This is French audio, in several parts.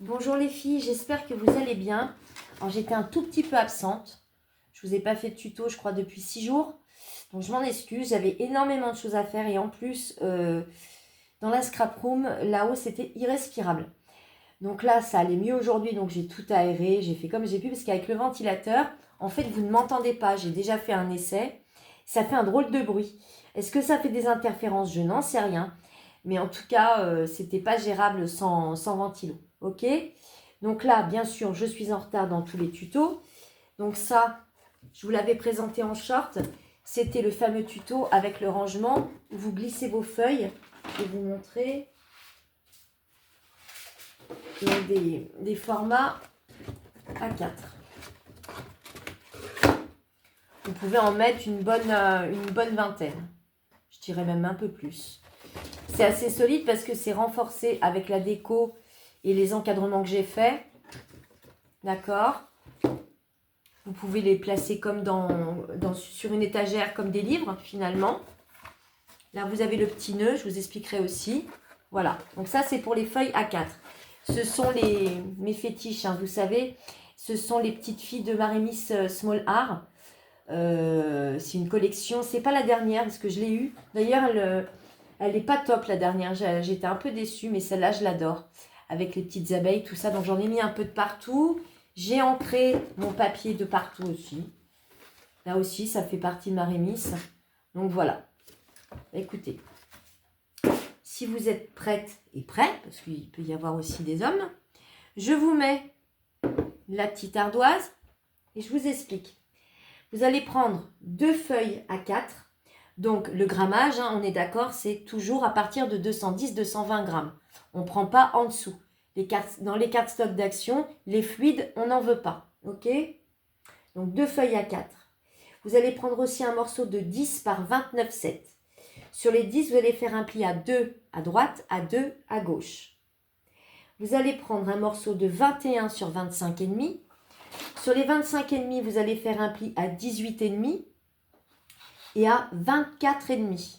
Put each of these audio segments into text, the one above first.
Bonjour les filles, j'espère que vous allez bien. Alors j'étais un tout petit peu absente. Je vous ai pas fait de tuto, je crois, depuis 6 jours. Donc je m'en excuse, j'avais énormément de choses à faire et en plus, dans la scrap room, là-haut, c'était irrespirable. Donc là, ça allait mieux aujourd'hui, donc j'ai tout aéré, j'ai fait comme j'ai pu parce qu'avec le ventilateur, en fait, vous ne m'entendez pas. J'ai déjà fait un essai. Ça fait un drôle de bruit. Est-ce que ça fait des interférences? Je n'en sais rien. Mais en tout cas, c'était pas gérable sans ventilo. Ok? Donc là, bien sûr, je suis en retard dans tous les tutos. Donc ça, je vous l'avais présenté en short. C'était le fameux tuto avec le rangement où vous glissez vos feuilles. Je vais vous montrer. Il y a des formats A4. Vous pouvez en mettre une bonne vingtaine. Je dirais même un peu plus. C'est assez solide parce que c'est renforcé avec la déco et les encadrements que j'ai faits. D'accord? Vous pouvez les placer comme sur une étagère comme des livres finalement. Là, vous avez le petit nœud, je vous expliquerai aussi. Voilà, donc ça c'est pour les feuilles A4. Ce sont mes fétiches, hein, vous savez. Ce sont les petites filles de Marémis Small Art. C'est une collection, c'est pas la dernière parce que je l'ai eue. D'ailleurs, elle n'est pas top la dernière, j'étais un peu déçue, mais celle-là je l'adore. Avec les petites abeilles, tout ça, donc j'en ai mis un peu de partout. J'ai ancré mon papier de partout aussi. Là aussi, ça fait partie de Marémis. Donc voilà. Écoutez, si vous êtes prête et prêt, parce qu'il peut y avoir aussi des hommes, je vous mets la petite ardoise et je vous explique. Vous allez prendre 2 feuilles A4. Donc le grammage, hein, on est d'accord, c'est toujours à partir de 210-220 grammes. On ne prend pas en dessous. Dans les cartes stock d'action, les fluides, on n'en veut pas. Ok? Donc 2 feuilles A4. Vous allez prendre aussi un morceau de 10 par 29,7. Sur les 10, vous allez faire un pli à 2 à droite, à 2 à gauche. Vous allez prendre un morceau de 21 sur 25,5. Sur les 25,5, vous allez faire un pli à 18,5 et à 24,5.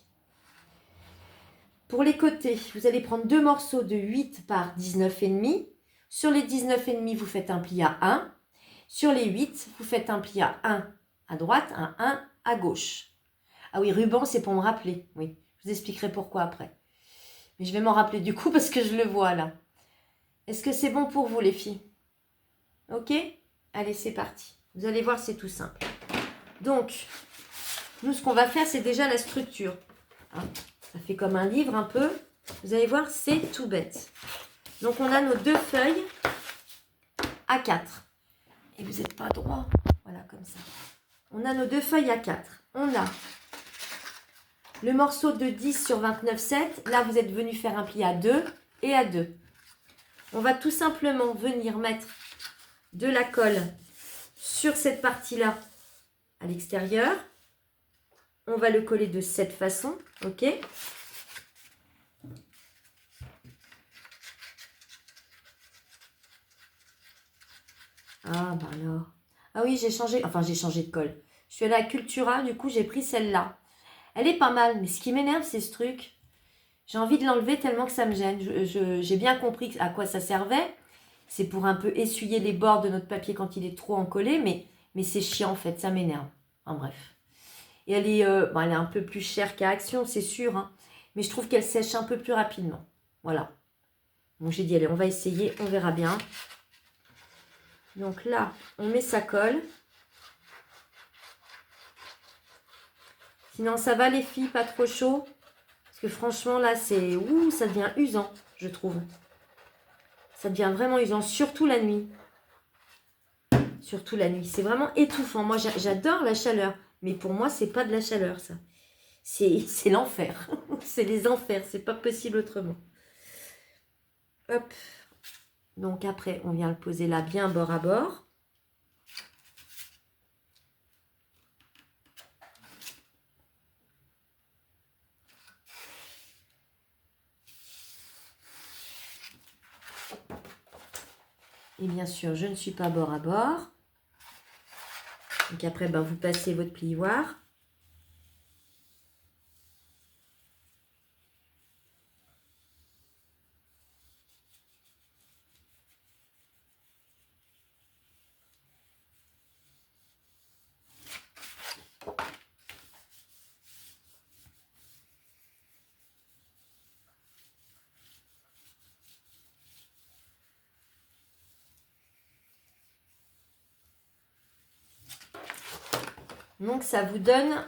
Pour les côtés, vous allez prendre 2 morceaux de 8 par 19,5. Sur les 19,5, vous faites un pli à 1. Sur les 8, vous faites un pli à 1 à droite, un 1 à gauche. Ah oui, ruban, c'est pour me rappeler. Oui, je vous expliquerai pourquoi après. Mais je vais m'en rappeler du coup parce que je le vois là. Est-ce que c'est bon pour vous les filles? Ok? Allez, c'est parti. Vous allez voir, c'est tout simple. Donc, nous, ce qu'on va faire, c'est déjà la structure. Hein, ça fait comme un livre un peu. Vous allez voir, c'est tout bête. Donc, on a nos 2 feuilles A4. Et vous n'êtes pas droit. Voilà, comme ça. On a nos 2 feuilles A4. On a le morceau de 10 sur 29,7. Là, vous êtes venu faire un pli à 2 et à 2. On va tout simplement venir mettre de la colle sur cette partie-là à l'extérieur. On va le coller de cette façon, ok? Ah, bah alors. Ah oui, j'ai changé de colle. Je suis allée à Cultura, du coup, j'ai pris celle-là. Elle est pas mal, mais ce qui m'énerve, c'est ce truc. J'ai envie de l'enlever tellement que ça me gêne. J'ai bien compris à quoi ça servait. C'est pour un peu essuyer les bords de notre papier quand il est trop encollé, mais c'est chiant en fait, ça m'énerve. En bref. Et elle est un peu plus chère qu'à Action, c'est sûr, hein, mais je trouve qu'elle sèche un peu plus rapidement. Voilà. Donc j'ai dit, allez, on va essayer, on verra bien. Donc là, on met sa colle. Sinon, ça va les filles, pas trop chaud. Parce que franchement, là, c'est... Ouh, ça devient usant, je trouve. Ça devient vraiment usant, surtout la nuit. Surtout la nuit. C'est vraiment étouffant. Moi, j'adore la chaleur. Mais pour moi, c'est pas de la chaleur, ça. C'est l'enfer. C'est les enfers. C'est pas possible autrement. Hop. Donc après, on vient le poser là, bien bord à bord. Et bien sûr, je ne suis pas bord à bord. Donc après, vous passez votre plioir. Donc ça vous donne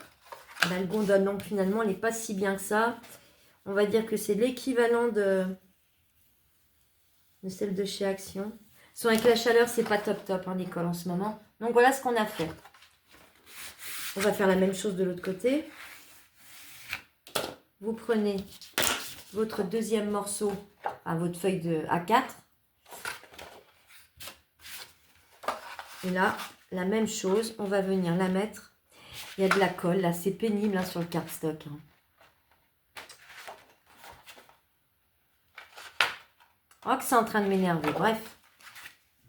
la gondole. Donc finalement, elle n'est pas si bien que ça. On va dire que c'est l'équivalent de celle de chez Action. Son avec la chaleur, c'est pas top top en école en ce moment. Donc voilà ce qu'on a fait. On va faire la même chose de l'autre côté. Vous prenez votre deuxième morceau, à votre feuille de A4. Et là, la même chose, on va venir la mettre. Il y a de la colle, là, c'est pénible hein, sur le cardstock. Hein. Oh, que c'est en train de m'énerver, bref.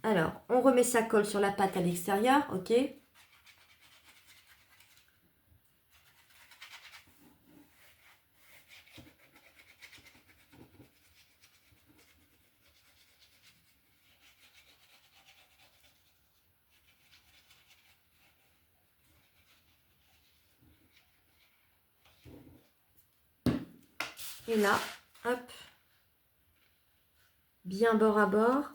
Alors, on remet sa colle sur la pâte à l'extérieur, ok. Et là, hop, bien bord à bord.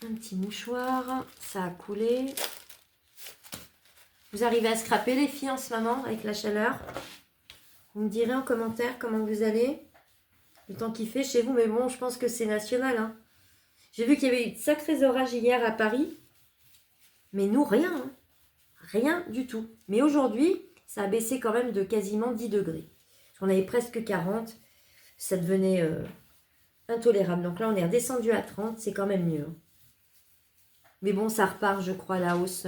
Un petit mouchoir, ça a coulé. Vous arrivez à scraper les filles en ce moment avec la chaleur? Vous me direz en commentaire comment vous allez. Le temps qu'il fait chez vous, mais bon, je pense que c'est national. Hein. J'ai vu qu'il y avait eu de sacrés orages hier à Paris. Mais nous, rien. Hein. Rien du tout. Mais aujourd'hui, ça a baissé quand même de quasiment 10 degrés. On avait presque 40. Ça devenait intolérable. Donc là, on est redescendu à 30. C'est quand même mieux. Mais bon, ça repart, je crois, à la hausse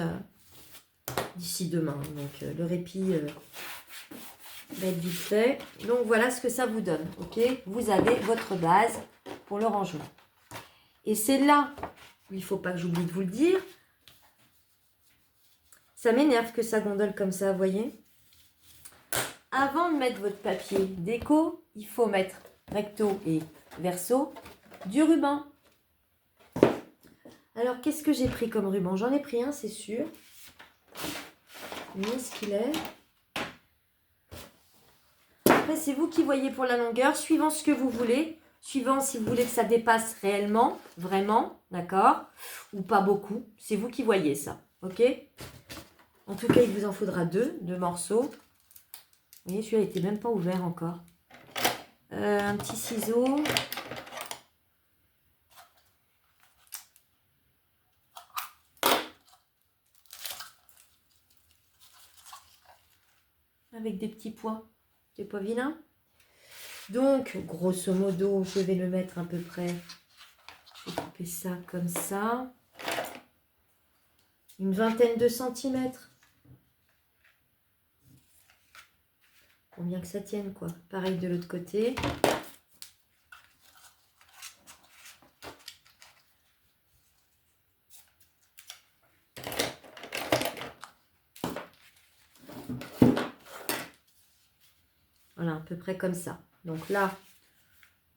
d'ici demain. Donc le répit va être vite fait. Donc voilà ce que ça vous donne. Ok, vous avez votre base pour le rangement. Et c'est là où il ne faut pas que j'oublie de vous le dire. Ça m'énerve que ça gondole comme ça, vous voyez. Avant de mettre votre papier déco, il faut mettre recto et verso du ruban. Alors, qu'est-ce que j'ai pris comme ruban? J'en ai pris un, c'est sûr. Mais ce qu'il est. Après, c'est vous qui voyez pour la longueur, suivant ce que vous voulez. Suivant si vous voulez que ça dépasse réellement, vraiment, d'accord? Ou pas beaucoup. C'est vous qui voyez ça, ok? En tout cas, il vous en faudra deux morceaux. Vous voyez, celui-là n'était même pas ouvert encore. Un petit ciseau. Avec des petits points. C'est pas vilain. Donc, grosso modo, je vais le mettre à peu près. Je vais couper ça comme ça. Une vingtaine de centimètres. Pour bien que ça tienne, quoi. Pareil de l'autre côté. Voilà, à peu près comme ça. Donc là,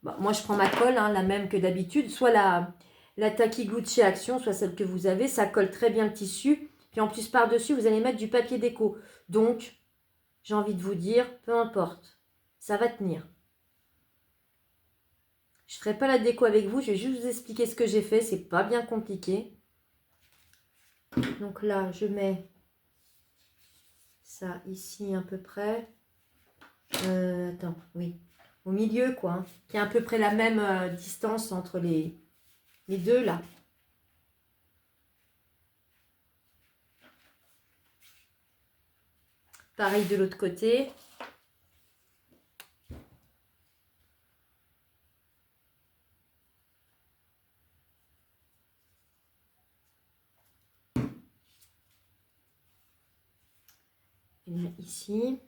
bah, moi je prends ma colle, hein, la même que d'habitude. Soit la Takiguchi Action, soit celle que vous avez. Ça colle très bien le tissu. Puis en plus, par-dessus, vous allez mettre du papier déco. Donc, j'ai envie de vous dire, peu importe. Ça va tenir. Je ne ferai pas la déco avec vous. Je vais juste vous expliquer ce que j'ai fait. C'est pas bien compliqué. Donc là, je mets ça ici à peu près. Attends, oui. Au milieu, quoi. Hein, qui est à peu près la même distance entre les deux, là. Pareil de l'autre côté. Et là, ici.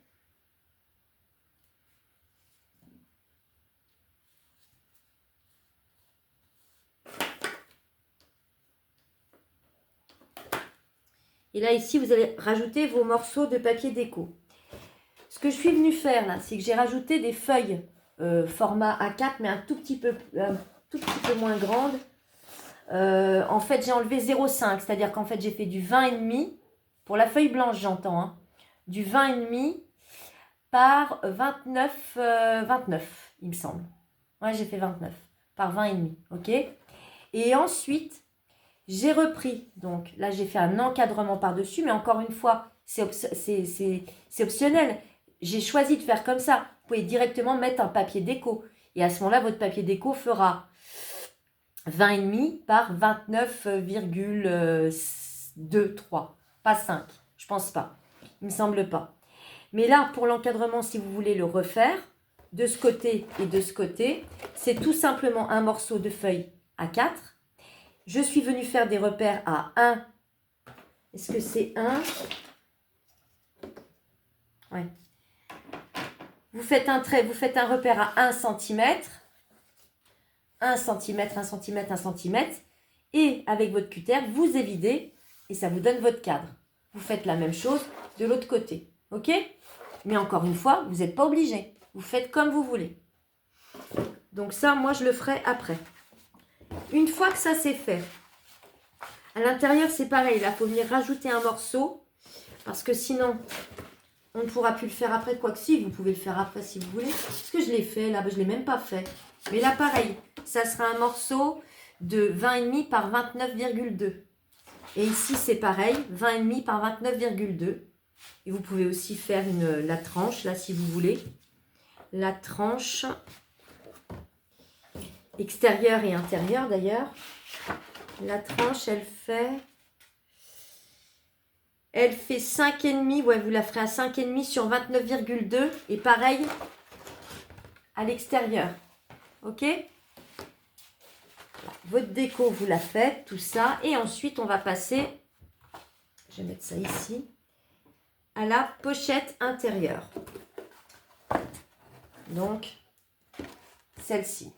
Et là, ici, vous allez rajouter vos morceaux de papier déco. Ce que je suis venue faire, là, c'est que j'ai rajouté des feuilles format A4, mais un tout petit peu moins grande. En fait, j'ai enlevé 0,5, c'est-à-dire qu'en fait, j'ai fait du 20,5, pour la feuille blanche, j'entends, hein, du 20,5 par 29, 29, il me semble. Ouais, j'ai fait 29 par 20,5, ok. Et ensuite, j'ai repris, donc là, j'ai fait un encadrement par-dessus, mais encore une fois, c'est optionnel. J'ai choisi de faire comme ça. Vous pouvez directement mettre un papier déco. Et à ce moment-là, votre papier déco fera 20,5 par 29,23. Pas 5. Je pense pas. Il me semble pas. Mais là, pour l'encadrement, si vous voulez le refaire, de ce côté et de ce côté, c'est tout simplement un morceau de feuille A4. Je suis venue faire des repères à 1. Est-ce que c'est 1? Ouais. Vous faites un trait, vous faites un repère à 1 cm. 1 cm, 1 cm, 1 cm. Et avec votre cutter, vous évidez et ça vous donne votre cadre. Vous faites la même chose de l'autre côté. Ok? Mais encore une fois, vous n'êtes pas obligé. Vous faites comme vous voulez. Donc ça, moi, je le ferai après. Une fois que ça c'est fait, à l'intérieur, c'est pareil. Là, il faut venir rajouter un morceau. Parce que sinon, on ne pourra plus le faire après. Quoi que si, vous pouvez le faire après si vous voulez. Parce que je l'ai fait là, je ne l'ai même pas fait. Mais là, pareil, ça sera un morceau de 20,5 par 29,2. Et ici, c'est pareil, 20,5 par 29,2. Et vous pouvez aussi faire la tranche, là, si vous voulez. La tranche extérieure et intérieure, d'ailleurs. La tranche, elle fait 5,5. Ouais, vous la ferez à 5,5 sur 29,2. Et pareil, à l'extérieur. Ok? Votre déco, vous la faites, tout ça. Et ensuite, on va passer, je vais mettre ça ici, à la pochette intérieure. Donc, celle-ci.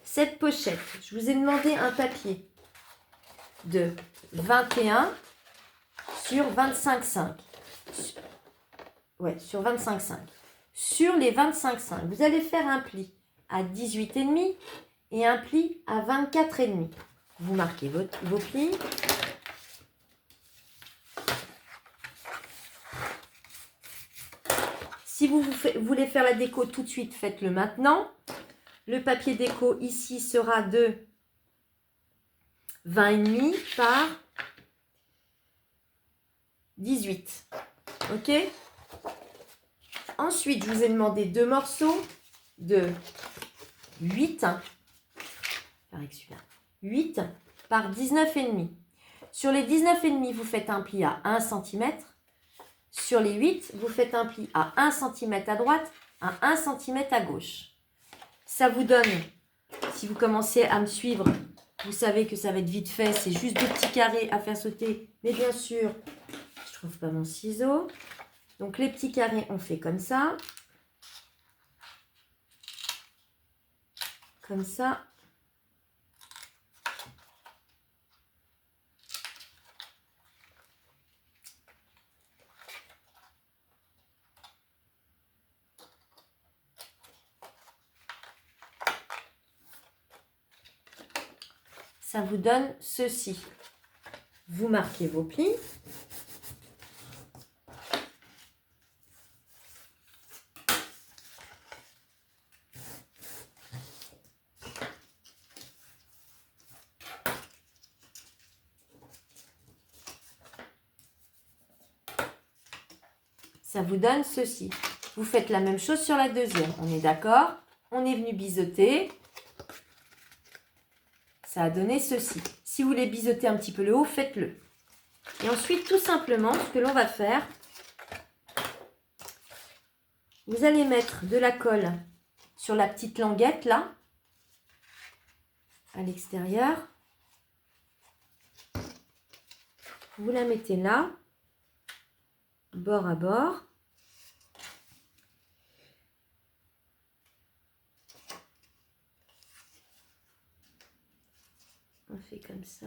Cette pochette, je vous ai demandé un papier de 21 sur 25,5. Ouais, sur 25,5. Sur les 25,5, vous allez faire un pli à 18,5 et un pli à 24,5. Vous marquez vos plis. Si vous voulez faire la déco tout de suite, faites-le maintenant. Le papier déco ici sera de 20,5 par 18. Ok? Ensuite, je vous ai demandé 2 morceaux de 8. Avec celui-là. 8 par 19,5. Sur les 19,5, vous faites un pli à 1 cm. Sur les 8, vous faites un pli à 1 cm à droite, à 1 cm à gauche. Ça vous donne, si vous commencez à me suivre, vous savez que ça va être vite fait. C'est juste 2 petits carrés à faire sauter. Mais bien sûr, je ne trouve pas mon ciseau. Donc les petits carrés, on fait comme ça. Comme ça. Ça vous donne ceci. Vous marquez vos plis. Ça vous donne ceci. Vous faites la même chose sur la deuxième. On est d'accord? On est venu biseauter. Ça a donné ceci. Si vous voulez biseauter un petit peu le haut, faites-le. Et ensuite, tout simplement, ce que l'on va faire, vous allez mettre de la colle sur la petite languette là, à l'extérieur. Vous la mettez là, bord à bord. On fait comme ça.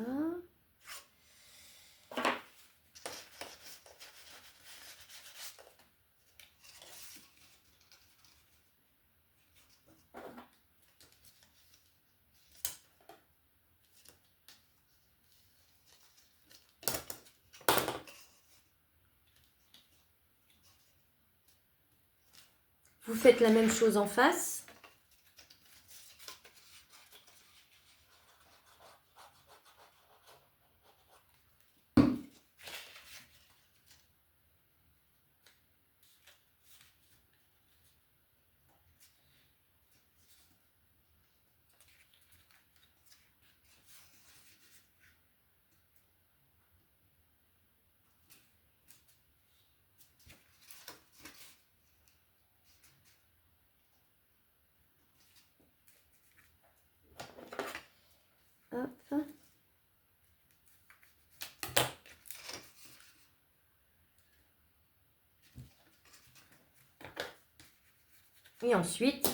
Vous faites la même chose en face. Hop. Et ensuite,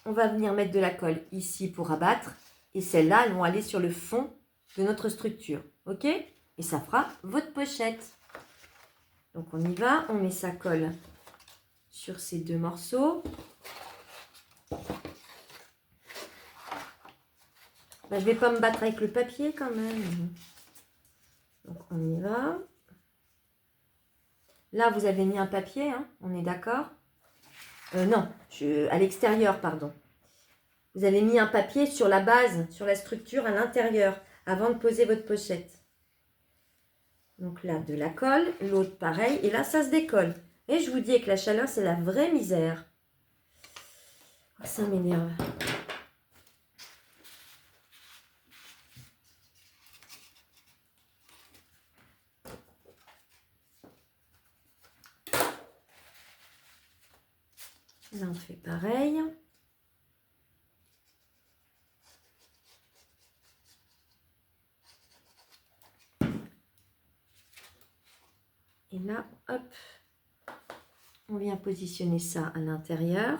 on va venir mettre de la colle ici pour abattre. Et celles-là, elles vont aller sur le fond de notre structure. OK? Et ça fera votre pochette. Donc, on y va. On met sa colle sur ces deux morceaux. Je ne vais pas me battre avec le papier quand même. Donc, on y va. Là, vous avez mis un papier, hein, on est d'accord? Non, à l'extérieur, pardon. Vous avez mis un papier sur la base, sur la structure à l'intérieur, avant de poser votre pochette. Donc là, de la colle, l'autre pareil, et là, ça se décolle. Et je vous dis que la chaleur, c'est la vraie misère. Oh, ça m'énerve. Là, on fait pareil. Et là, hop, on vient positionner ça à l'intérieur.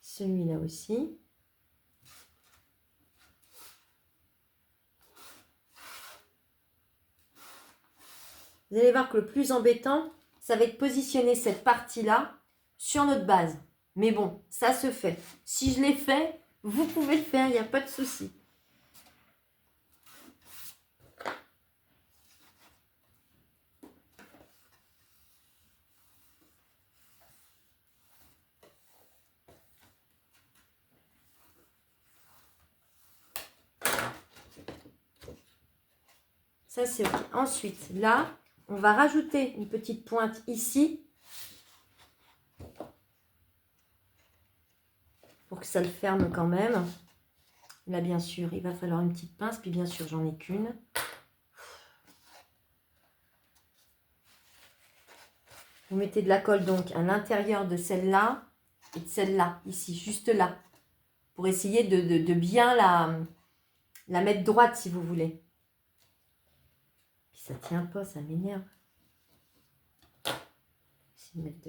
Celui-là aussi. Vous allez voir que le plus embêtant, ça va être positionner cette partie-là sur notre base. Mais bon, ça se fait. Si je l'ai fait, vous pouvez le faire, il n'y a pas de souci. Ça, c'est OK. Ensuite, là, on va rajouter une petite pointe ici pour que ça le ferme quand même. Là, bien sûr, il va falloir une petite pince. Puis, bien sûr, j'en ai qu'une. Vous mettez de la colle, donc, à l'intérieur de celle-là et de celle-là, ici, juste là. Pour essayer de bien la mettre droite, si vous voulez. Puis, ça tient pas, ça m'énerve. Je vais mettre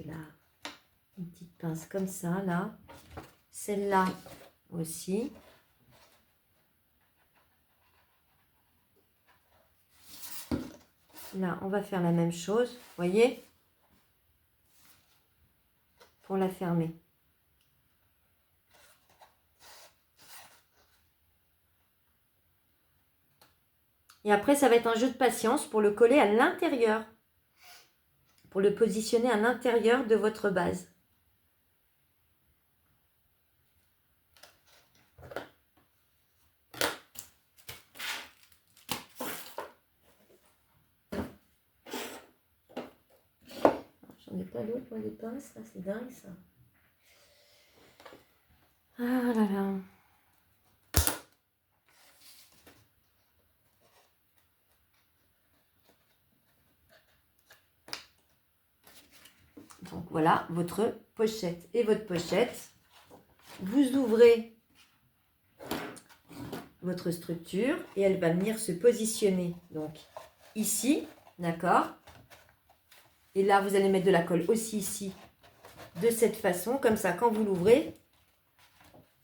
une petite pince comme ça, là. Celle-là aussi. Là, on va faire la même chose, vous voyez, pour la fermer. Et après, ça va être un jeu de patience pour le coller à l'intérieur, pour le positionner à l'intérieur de votre base. J'en ai pas d'autres, moi, des pinces, là, c'est dingue, ça. Ah là là. Donc, voilà votre pochette. Et votre pochette, vous ouvrez votre structure et elle va venir se positionner, donc, ici, d'accord? Et là, vous allez mettre de la colle aussi ici, de cette façon. Comme ça, quand vous l'ouvrez,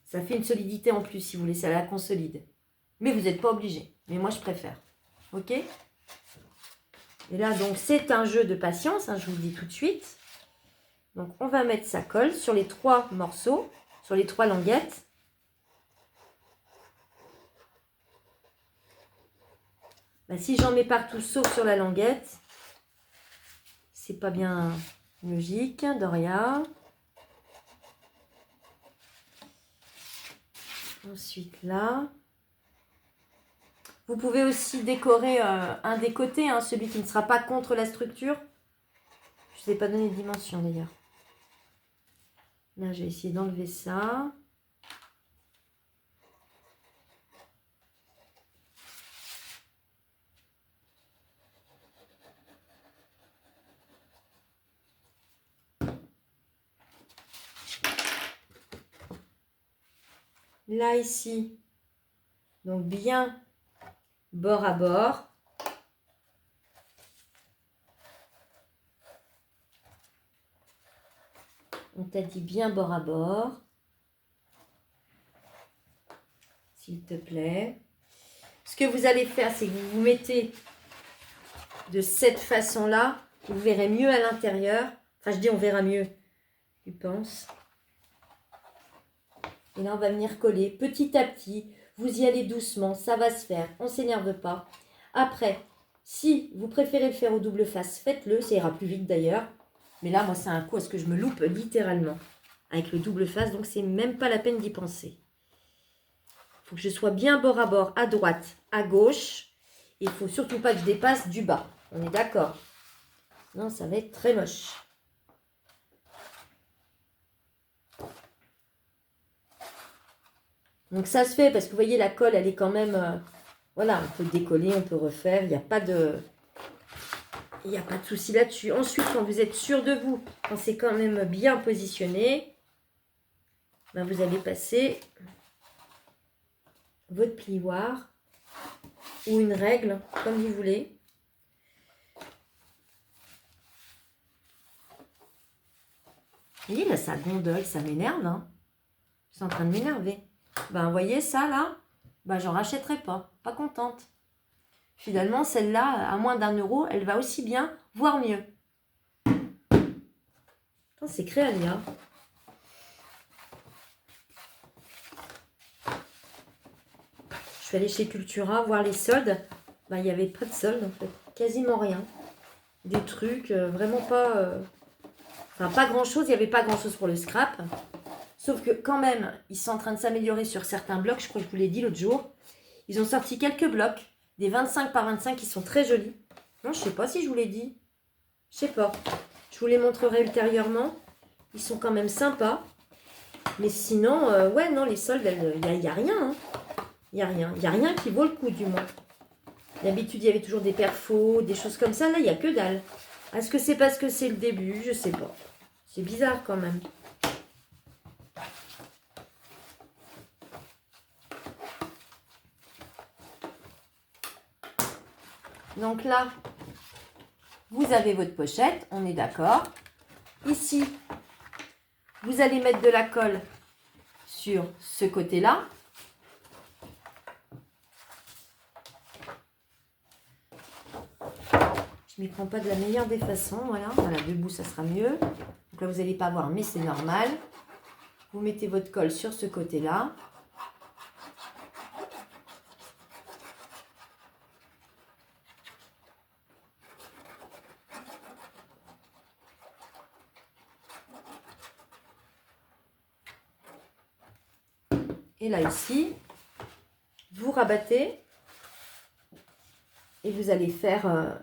ça fait une solidité en plus, si vous voulez, ça la consolide. Mais vous n'êtes pas obligé. Mais moi, je préfère. OK? Et là, donc, c'est un jeu de patience, hein, je vous le dis tout de suite. Donc, on va mettre sa colle sur les 3 morceaux, sur les 3 languettes. Ben, si j'en mets partout, sauf sur la languette, c'est pas bien logique, Doria. Ensuite, là. Vous pouvez aussi décorer un des côtés, hein, celui qui ne sera pas contre la structure. Je ne vous ai pas donné de dimension d'ailleurs. Là, je vais essayer d'enlever ça. Là, ici, donc bien bord à bord. On t'a dit bien bord à bord. S'il te plaît. Ce que vous allez faire, c'est que vous vous mettez de cette façon-là. Vous verrez mieux à l'intérieur. Enfin, je dis on verra mieux. Tu penses? Et là, on va venir coller petit à petit. Vous y allez doucement, ça va se faire. On ne s'énerve pas. Après, si vous préférez le faire au double face, faites-le. Ça ira plus vite d'ailleurs. Mais là, moi, c'est un coup à ce que je me loupe littéralement avec le double face. Donc, c'est même pas la peine d'y penser. Il faut que je sois bien bord à bord, à droite, à gauche. Il ne faut surtout pas que je dépasse du bas. On est d'accord? Non, ça va être très moche. Donc, ça se fait parce que vous voyez, la colle, elle est quand même... voilà, on peut décoller, on peut refaire. Il n'y a pas de... Il n'y a pas de souci là-dessus. Ensuite, quand vous êtes sûr de vous, quand c'est quand même bien positionné, ben vous allez passer votre plioir ou une règle, comme vous voulez. Vous voyez, là, ça gondole, ça m'énerve. Hein. C'est en train de m'énerver. Ben, vous voyez ça, là, ben, j'en rachèterai pas. Pas contente. Finalement, celle-là, à moins d'1 euro, elle va aussi bien, voire mieux. C'est Créalia. Je suis allée chez Cultura voir les soldes. Ben, il n'y avait pas de soldes, en fait. Quasiment rien. Des trucs vraiment pas... Enfin, pas grand-chose. Il n'y avait pas grand-chose pour le scrap. Sauf que quand même, ils sont en train de s'améliorer sur certains blocs. Je crois que je vous l'ai dit l'autre jour. Ils ont sorti quelques blocs. Des 25 par 25 qui sont très jolis. Non, je sais pas si je vous l'ai dit. Je sais pas. Je vous les montrerai ultérieurement. Ils sont quand même sympas. Mais sinon, ouais, non, les soldes, il n'y a rien. Hein. Il n'y a rien. Il n'y a rien qui vaut le coup, du moins. D'habitude, il y avait toujours des perfos, des choses comme ça. Là, il n'y a que dalle. Est-ce que c'est parce que c'est le début? Je sais pas. C'est bizarre quand même. Donc là, vous avez votre pochette, on est d'accord. Ici, vous allez mettre de la colle sur ce côté-là. Je ne m'y prends pas de la meilleure des façons, voilà. Voilà, debout, ça sera mieux. Donc là, vous n'allez pas voir, mais c'est normal. Vous mettez votre colle sur ce côté-là. Et là, ici, vous rabattez et vous allez faire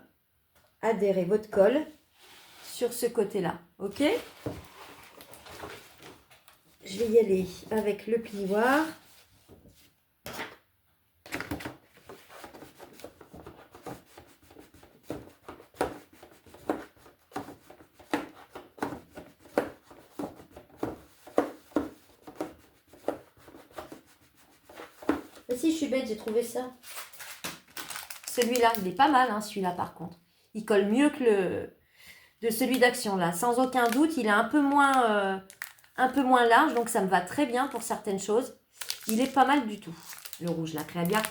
adhérer votre colle sur ce côté-là. Ok? Je vais y aller avec le plioir. Ah si, je suis bête, j'ai trouvé ça. Celui-là, il est pas mal, hein, celui-là par contre. Il colle mieux que le de celui d'Action là. Sans aucun doute, il est un peu moins large, donc ça me va très bien pour certaines choses. Il est pas mal du tout, le rouge, la Créalia.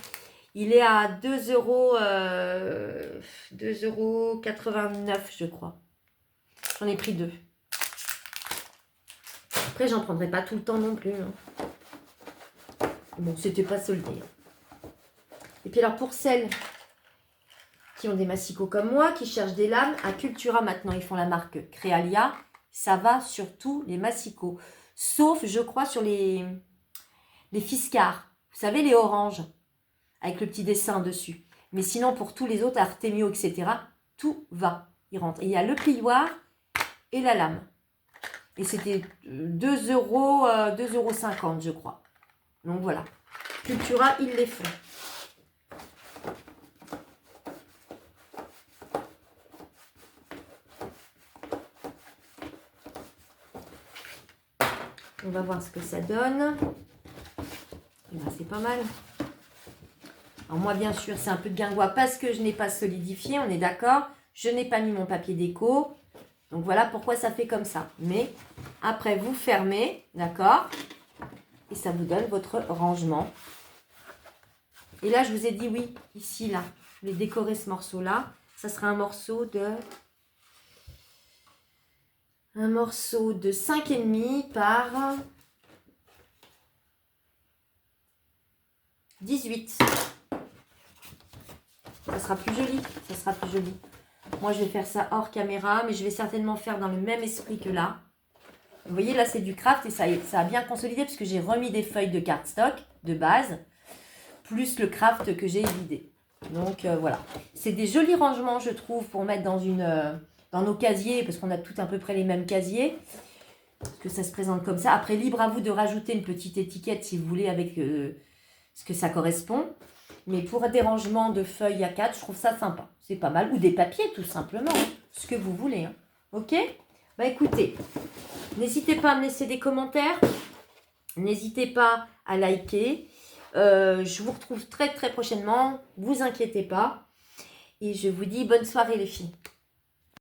Il est à 2,89 €, je crois. J'en ai pris 2. Après, j'en prendrai pas tout le temps non plus. Hein. Bon, c'était pas soldé. Et puis alors, pour celles qui ont des massicots comme moi, qui cherchent des lames, à Cultura, maintenant, ils font la marque Crealia. Ça va sur tous les massicots. Sauf, je crois, sur les Fiscars. Vous savez, les oranges, avec le petit dessin dessus. Mais sinon, pour tous les autres, Artemio, etc., tout va. Il rentre. Et il y a le plioir et la lame. Et c'était 2,50 €, je crois. Donc voilà. Cultura, ils les font. On va voir ce que ça donne. Ben, c'est pas mal. Alors moi, bien sûr, c'est un peu de guingois parce que je n'ai pas solidifié, on est d'accord. Je n'ai pas mis mon papier déco. Donc voilà pourquoi ça fait comme ça. Mais après, vous fermez, d'accord? Et ça vous donne votre rangement. Et là, je vous ai dit oui, ici, là. Je vais décorer ce morceau-là. Ça sera un morceau de 5,5 par 18. Ça sera plus joli. Ça sera plus joli. Moi, je vais faire ça hors caméra, mais je vais certainement faire dans le même esprit que là. Vous voyez, là, c'est du craft et ça a bien consolidé parce que j'ai remis des feuilles de cardstock de base, plus le craft que j'ai vidé. Donc, voilà. C'est des jolis rangements, je trouve, pour mettre dans nos casiers, parce qu'on a tous à peu près les mêmes casiers. Parce que ça se présente comme ça. Après, libre à vous de rajouter une petite étiquette, si vous voulez, avec ce que ça correspond. Mais pour des rangements de feuilles A4, je trouve ça sympa. C'est pas mal. Ou des papiers, tout simplement. Ce que vous voulez. Hein. Ok? Bah écoutez, n'hésitez pas à me laisser des commentaires. N'hésitez pas à liker. Je vous retrouve très très prochainement. Vous inquiétez pas. Et je vous dis bonne soirée les filles.